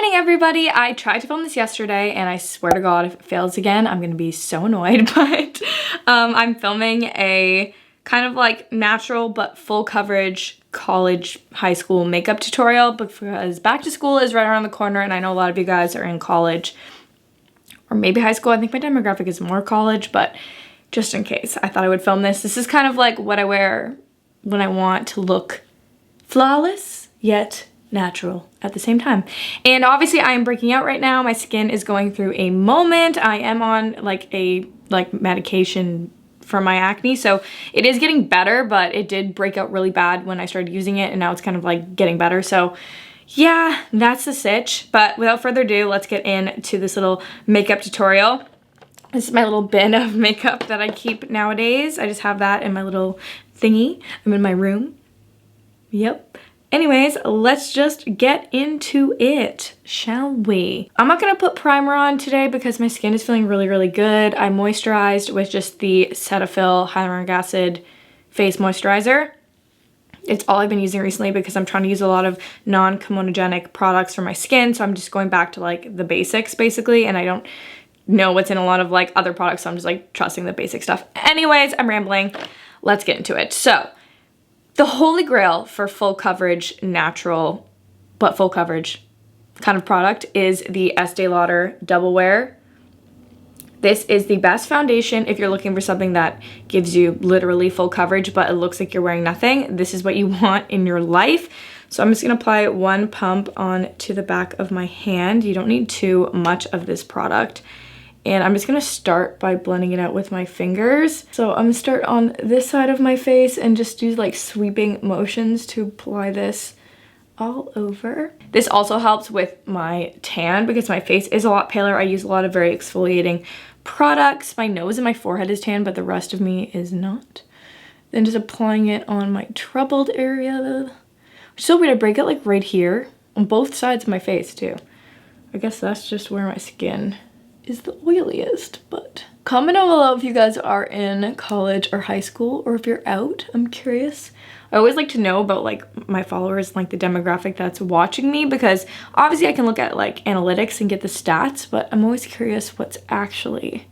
morning, everybody. I tried to film this yesterday and I swear to God, if it fails again, I'm gonna be so annoyed, but I'm filming a kind of like natural but full coverage college, high school makeup tutorial because back to school is right around the corner and I know a lot of you guys are in college or maybe high school. I think my demographic is more college, but just in case, I thought I would film this. This is kind of like what I wear when I want to look flawless yet natural at the same time. And obviously I am breaking out right now. My skin is going through a moment. I am on like medication for my acne, so it is getting better, but it did break out really bad when I started using it and now it's kind of like getting better. So yeah, that's the sitch. But without further ado, let's get into this little makeup tutorial. This is my little bin of makeup that I keep nowadays. I just have that in my little thingy. I'm in my room. Yep. Anyways, let's just get into it, shall we? I'm not gonna put primer on today because my skin is feeling really, really good. I moisturized with just the Cetaphil hyaluronic acid face moisturizer. It's all I've been using recently because I'm trying to use a lot of non-comedogenic products for my skin. So I'm just going back to like the basics basically, and I don't know what's in a lot of like other products. So I'm just like trusting the basic stuff. Anyways, I'm rambling. Let's get into it. So the holy grail for full coverage, natural, but full coverage kind of product is the Estee Lauder Double Wear. This is the best foundation if you're looking for something that gives you literally full coverage, but it looks like you're wearing nothing. This is what you want in your life. So I'm just gonna apply one pump onto the back of my hand. You don't need too much of this product. And I'm just gonna start by blending it out with my fingers. So I'm gonna start on this side of my face and just do like sweeping motions to apply this all over. This also helps with my tan because my face is a lot paler. I use a lot of very exfoliating products. My nose and my forehead is tan, but the rest of me is not. Then just applying it on my troubled area. It's so weird, I break it like right here on both sides of my face too. I guess that's just where my skin is the oiliest, but comment down below if you guys are in college or high school or if you're out. I'm curious. I always like to know about like my followers, like the demographic that's watching me, because obviously I can look at like analytics and get the stats, but I'm always curious what's actually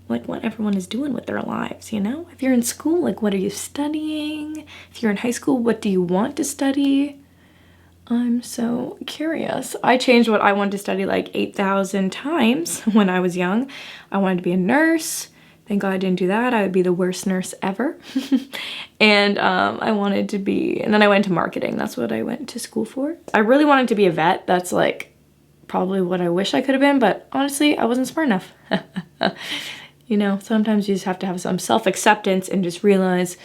like what everyone is doing with their lives, you know? If you're in school, like what are you studying? If you're in high school, what do you want to study? I'm so curious. I changed what I wanted to study like 8,000 times when I was young. I wanted to be a nurse. Thank God I didn't do that. I would be the worst nurse ever. And I wanted to be, and then I went to marketing. That's what I went to school for. I really wanted to be a vet. That's like probably what I wish I could have been, but honestly, I wasn't smart enough. You know, sometimes you just have to have some self-acceptance and just realize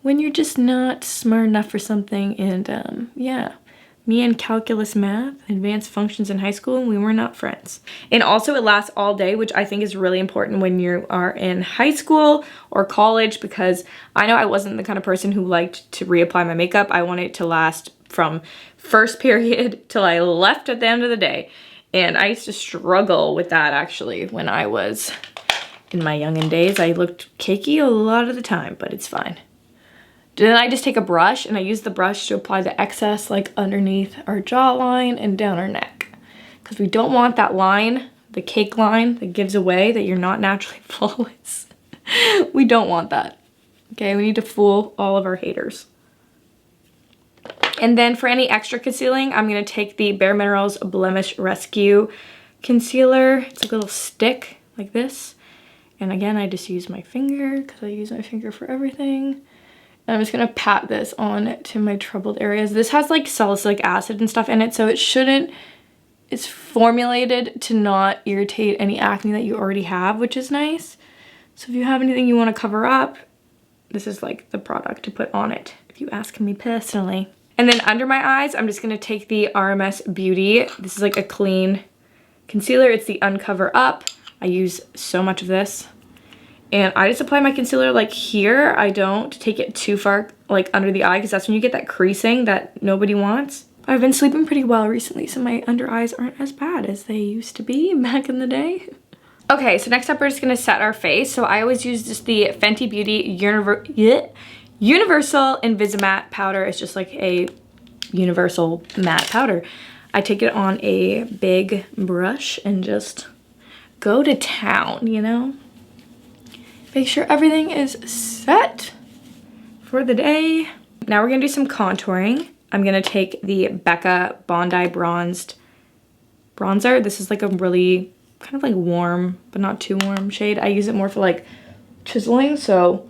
when you're just not smart enough for something. And yeah. Me and calculus math, advanced functions in high school, we were not friends. And also it lasts all day, which I think is really important when you are in high school or college, because I know I wasn't the kind of person who liked to reapply my makeup. I wanted it to last from first period till I left at the end of the day. And I used to struggle with that actually when I was in my youngin' days. I looked cakey a lot of the time, but it's fine. Then I just take a brush and I use the brush to apply the excess like underneath our jawline and down our neck. Because we don't want that line, the cake line that gives away that you're not naturally flawless. We don't want that. Okay, we need to fool all of our haters. And then for any extra concealing, I'm gonna take the Bare Minerals Blemish Rescue Concealer. It's a little stick like this. And again, I just use my finger because I use my finger for everything. And I'm just gonna pat this on to my troubled areas. This has like salicylic acid and stuff in it, so it's formulated to not irritate any acne that you already have, which is nice. So if you have anything you wanna cover up, this is like the product to put on it, if you ask me personally. And then under my eyes, I'm just gonna take the RMS Beauty. This is like a clean concealer. It's the Uncover Up. I use so much of this. And I just apply my concealer like here. I don't take it too far like under the eye because that's when you get that creasing that nobody wants. I've been sleeping pretty well recently, so my under eyes aren't as bad as they used to be back in the day. Okay, so next up we're just gonna set our face. So I always use just the Fenty Beauty Universal Invisimatte powder. It's just like a universal matte powder. I take it on a big brush and just go to town, you know? Make sure everything is set for the day. Now we're gonna do some contouring. I'm gonna take the Becca Bondi Bronzed Bronzer. This is like a really kind of like warm, but not too warm shade. I use it more for like chiseling, so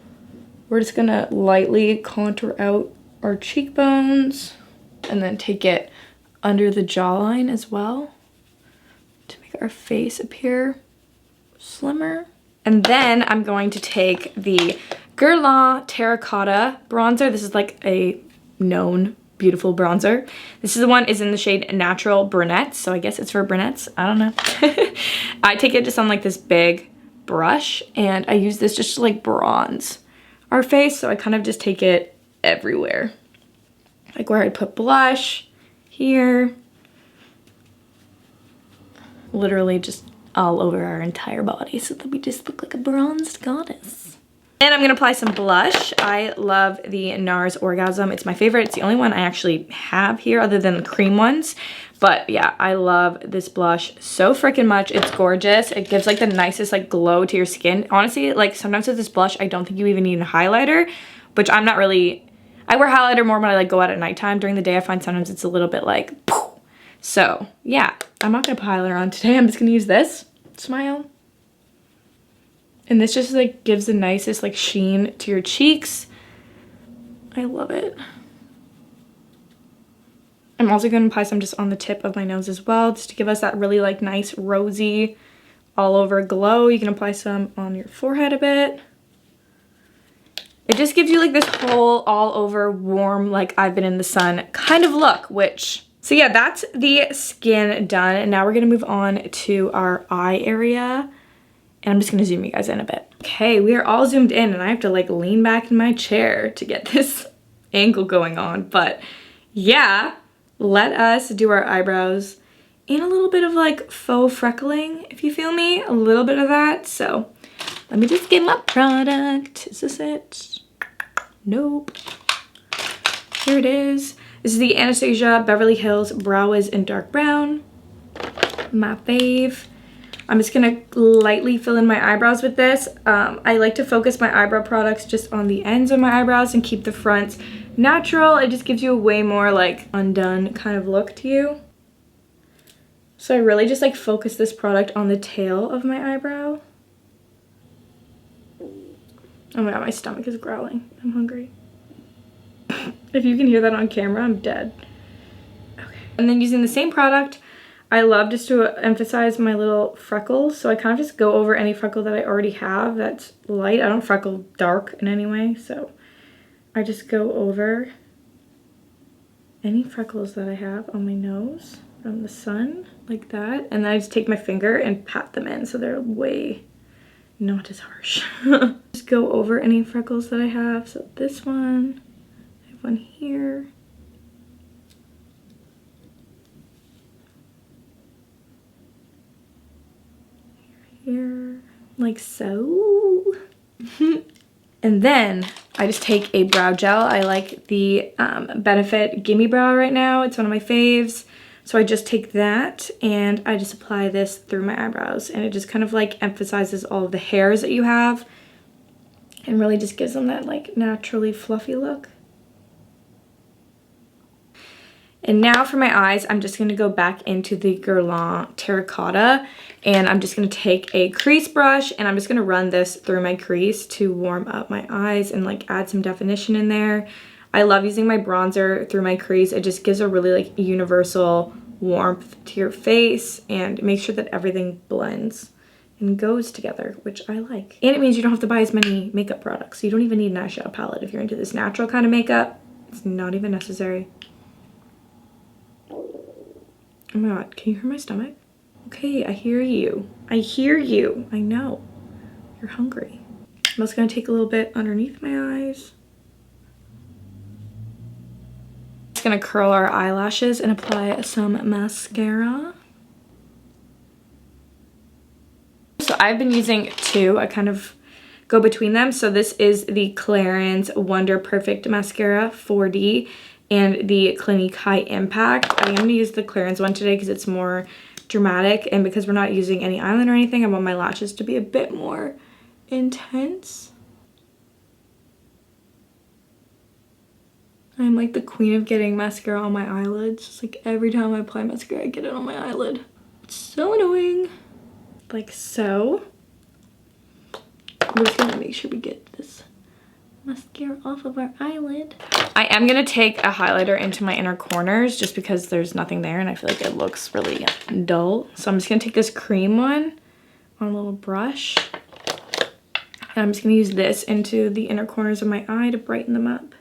we're just gonna lightly contour out our cheekbones and then take it under the jawline as well to make our face appear slimmer. And then I'm going to take the Guerlain Terracotta Bronzer. This is like a known beautiful bronzer. This is the one is in the shade Natural Brunettes, so I guess it's for brunettes. I don't know. I take it just on like this big brush, and I use this just to like bronze our face, so I kind of just take it everywhere. Like where I'd put blush, here, literally just all over our entire body so that we just look like a bronzed goddess. And I'm gonna apply some blush. I love the NARS Orgasm. It's my favorite. It's the only one I actually have here other than the cream ones. But yeah, I love this blush so freaking much. It's gorgeous. It gives like the nicest like glow to your skin. Honestly, like sometimes with this blush, I don't think you even need a highlighter, which I'm not really, I wear highlighter more when I like go out at nighttime. During the day, I find sometimes it's a little bit like, poof. So yeah, I'm not gonna put highlighter on today. I'm just gonna use this. Smile. And this just like gives the nicest like sheen to your cheeks. I love it. I'm also gonna apply some just on the tip of my nose as well, just to give us that really like nice rosy all over glow. You can apply some on your forehead a bit. It just gives you like this whole all over warm, like I've been in the sun kind of look, which, so yeah, that's the skin done. And now we're gonna move on to our eye area. And I'm just gonna zoom you guys in a bit. Okay, we are all zoomed in and I have to like lean back in my chair to get this angle going on. But yeah, let us do our eyebrows and a little bit of like faux freckling, if you feel me, a little bit of that. So let me just get my product. Is this it? Nope. Here it is. This is the Anastasia Beverly Hills Brow Wiz in dark brown. My fave. I'm just gonna lightly fill in my eyebrows with this. I like to focus my eyebrow products just on the ends of my eyebrows and keep the fronts natural. It just gives you a way more like undone kind of look to you. So I really just like focus this product on the tail of my eyebrow. Oh my god, my stomach is growling. I'm hungry. If you can hear that on camera, I'm dead. Okay. And then using the same product, I love just to emphasize my little freckles. So I kind of just go over any freckle that I already have that's light. I don't freckle dark in any way. So I just go over any freckles that I have on my nose from the sun like that. And then I just take my finger and pat them in so they're way not as harsh. Just go over any freckles that I have. So this one, I have one here. Here, like so. And then I just take a brow gel. I like the Benefit Gimme Brow right now. It's one of my faves. So I just take that and I just apply this through my eyebrows, and it just kind of like emphasizes all of the hairs that you have and really just gives them that like naturally fluffy look. And now for my eyes, I'm just gonna go back into the Guerlain Terracotta, and I'm just gonna take a crease brush and I'm just gonna run this through my crease to warm up my eyes and like add some definition in there. I love using my bronzer through my crease. It just gives a really like universal warmth to your face and make sure that everything blends and goes together, which I like. And it means you don't have to buy as many makeup products. You don't even need an eyeshadow palette if you're into this natural kind of makeup. It's not even necessary. Oh my god, can you hear my stomach? Okay, I hear you. I hear you. I know. You're hungry. I'm also gonna take a little bit underneath my eyes. Just gonna curl our eyelashes and apply some mascara. So I've been using two. I kind of go between them. So this is the Clarins Wonder Perfect Mascara 4D. and the Clinique High Impact. I am going to use the clearance one today because it's more dramatic, and because we're not using any eyeliner or anything, I want my lashes to be a bit more intense. I'm like the queen of getting mascara on my eyelids. Just like every time I apply mascara, I get it on my eyelid. It's so annoying. Like so. We're just gonna make sure we get this mascara off of our eyelid. I am gonna take a highlighter into my inner corners just because there's nothing there and I feel like it looks really dull. So I'm just gonna take this cream one on a little brush. And I'm just gonna use this into the inner corners of my eye to brighten them up.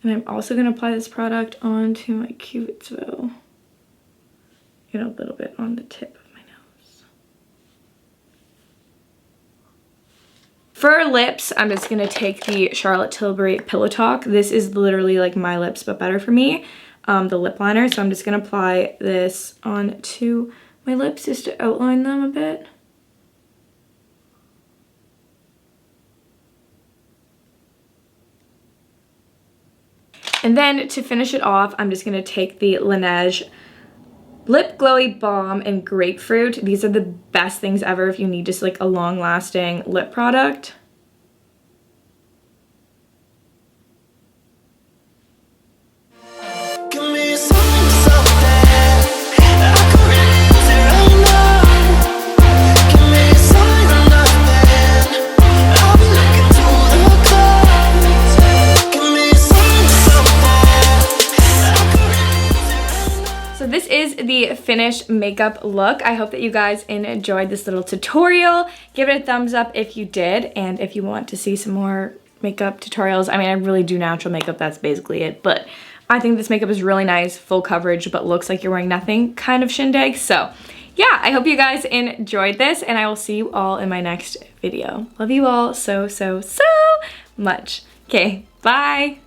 And I'm also gonna apply this product onto my cupid's bow. Get a little bit on the tip of my nose. For lips, I'm just gonna take the Charlotte Tilbury Pillow Talk. This is literally like my lips, but better for me, the lip liner. So I'm just gonna apply this onto my lips just to outline them a bit. And then to finish it off, I'm just gonna take the Laneige Lip Glowy Balm and Grapefruit. These are the best things ever if you need just like a long-lasting lip product. This is the finished makeup look. I hope that you guys enjoyed this little tutorial. Give it a thumbs up if you did, and if you want to see some more makeup tutorials. I mean, I really do natural makeup, that's basically it, but I think this makeup is really nice, full coverage, but looks like you're wearing nothing kind of shindig. So yeah, I hope you guys enjoyed this, and I will see you all in my next video. Love you all so, so, so much. Okay, bye.